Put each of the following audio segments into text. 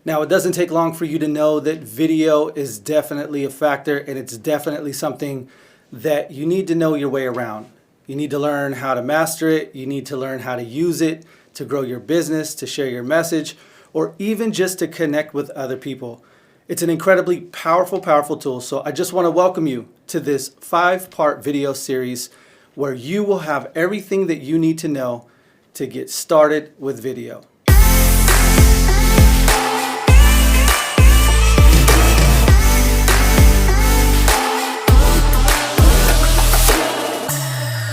Now, it doesn't take long for you to know that video is definitely a factor, and it's definitely something that you need to know your way around. You need to learn how to master it. You need to learn how to use it to grow your business, to share your message, or even just to connect with other people. It's an incredibly powerful tool. So I just want to welcome you to this 5-part video series where you will have everything that you need to know to get started with video.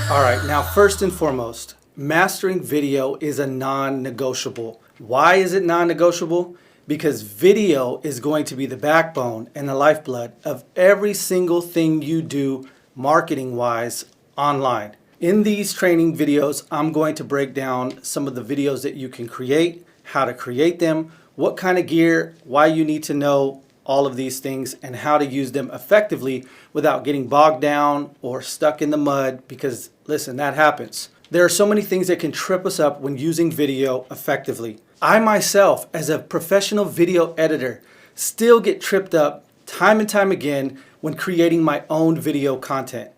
All right, now first and foremost, mastering video is a non-negotiable. Why is it non-negotiable? Because video is going to be the backbone and the lifeblood of every single thing you do marketing-wise online. In these training videos, I'm going to break down some of the videos that you can create, how to create them, what kind of gear, why you need to know all of these things, and how to use them effectively without getting bogged down or stuck in the mud, because listen, that happens. There are so many things that can trip us up when using video effectively. I myself, as a professional video editor, still get tripped up time and time again when creating my own video content.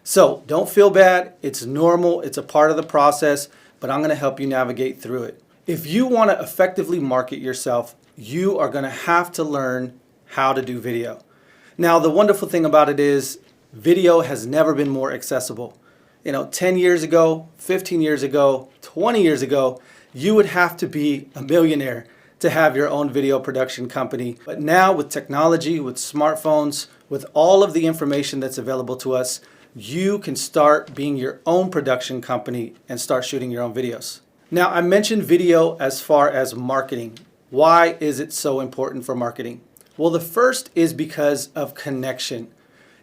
So don't feel bad, it's normal, it's a part of the process, but I'm gonna help you navigate through it. If you wanna effectively market yourself, you are gonna have to learn how to do video. Now, the wonderful thing about it is video has never been more accessible. 10 years ago, 15 years ago, 20 years ago, you would have to be a millionaire to have your own video production company. But now with technology, with smartphones, with all of the information that's available to us, you can start being your own production company and start shooting your own videos. Now, I mentioned video as far as marketing. Why is it so important for marketing? Well, the first is because of connection.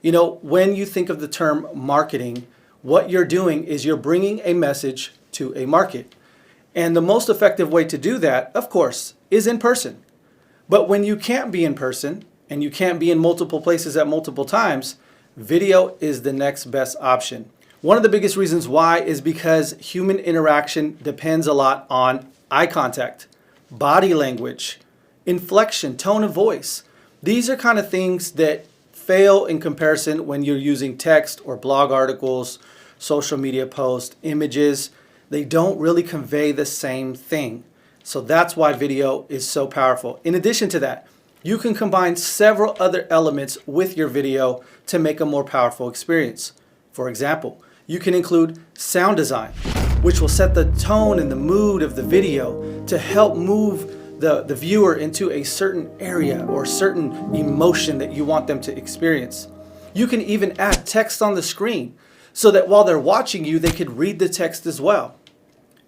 When you think of the term marketing, what you're doing is you're bringing a message to a market. And the most effective way to do that, of course, is in person. But when you can't be in person and you can't be in multiple places at multiple times, video is the next best option. One of the biggest reasons why is because human interaction depends a lot on eye contact, body language, inflection, tone of voice. These are kind of things that fail in comparison when you're using text or blog articles, social media posts, images. They don't really convey the same thing. So that's why video is so powerful. In addition to that, you can combine several other elements with your video to make a more powerful experience. For example, you can include sound design, which will set the tone and the mood of the video to help move the viewer into a certain area or certain emotion that you want them to experience. You can even add text on the screen so that while they're watching you, they could read the text as well.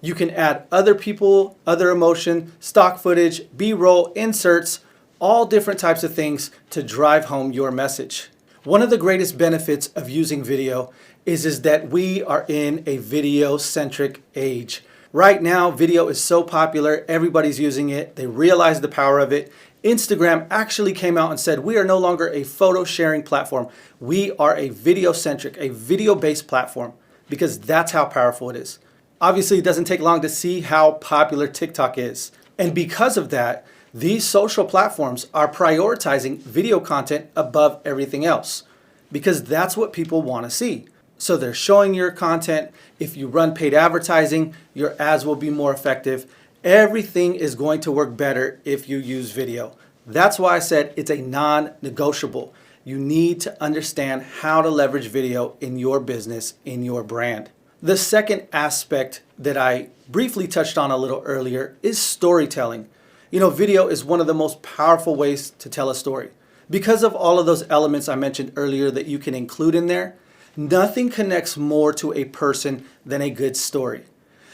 You can add other people, other emotion, stock footage, B-roll, inserts, all different types of things to drive home your message. One of the greatest benefits of using video is that we are in a video-centric age. Right now, video is so popular, everybody's using it, they realize the power of it. Instagram actually came out and said, we are no longer a photo sharing platform. We are a video-centric, a video-based platform, because that's how powerful it is. Obviously, it doesn't take long to see how popular TikTok is. And because of that, these social platforms are prioritizing video content above everything else, because that's what people want to see. So they're showing your content. If you run paid advertising, your ads will be more effective. Everything is going to work better if you use video. That's why I said it's a non-negotiable. You need to understand how to leverage video in your business, in your brand. The second aspect that I briefly touched on a little earlier is storytelling. Video is one of the most powerful ways to tell a story. Because of all of those elements I mentioned earlier that you can include in there, nothing connects more to a person than a good story.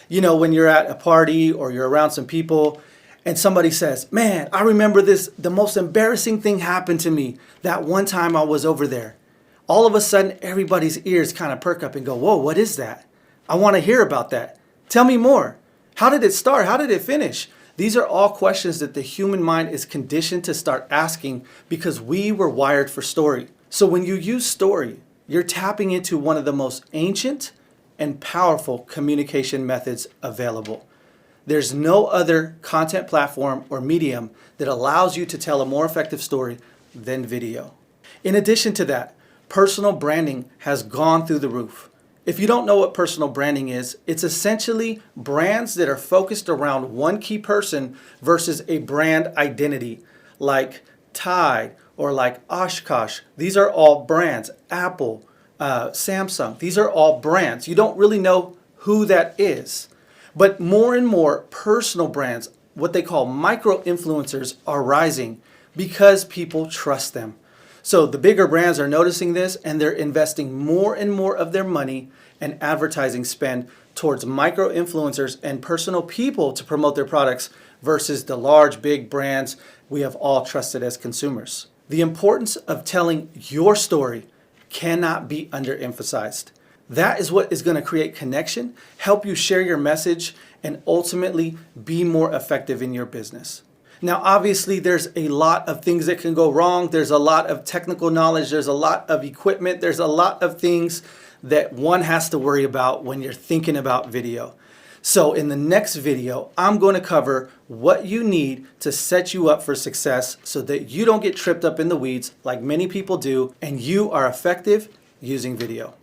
When you're at a party or you're around some people and somebody says, man, I remember the most embarrassing thing happened to me that one time I was over there. All of a sudden, everybody's ears kind of perk up and go, whoa, what is that? I want to hear about that. Tell me more. How did it start? How did it finish? These are all questions that the human mind is conditioned to start asking because we were wired for story. So when you use story, you're tapping into one of the most ancient and powerful communication methods available. There's no other content platform or medium that allows you to tell a more effective story than video. In addition to that, personal branding has gone through the roof. If you don't know what personal branding is, it's essentially brands that are focused around one key person versus a brand identity, like Tide or like Oshkosh. These are all brands. Apple, Samsung, these are all brands. You don't really know who that is. But more and more personal brands, what they call micro-influencers, are rising because people trust them. So the bigger brands are noticing this, and they're investing more and more of their money and advertising spend towards micro-influencers and personal people to promote their products versus the large, big brands we have all trusted as consumers. The importance of telling your story cannot be underemphasized. That is what is going to create connection, help you share your message, and ultimately be more effective in your business. Now, obviously, there's a lot of things that can go wrong. There's a lot of technical knowledge. There's a lot of equipment. There's a lot of things that one has to worry about when you're thinking about video. So in the next video, I'm going to cover what you need to set you up for success so that you don't get tripped up in the weeds like many people do, and you are effective using video.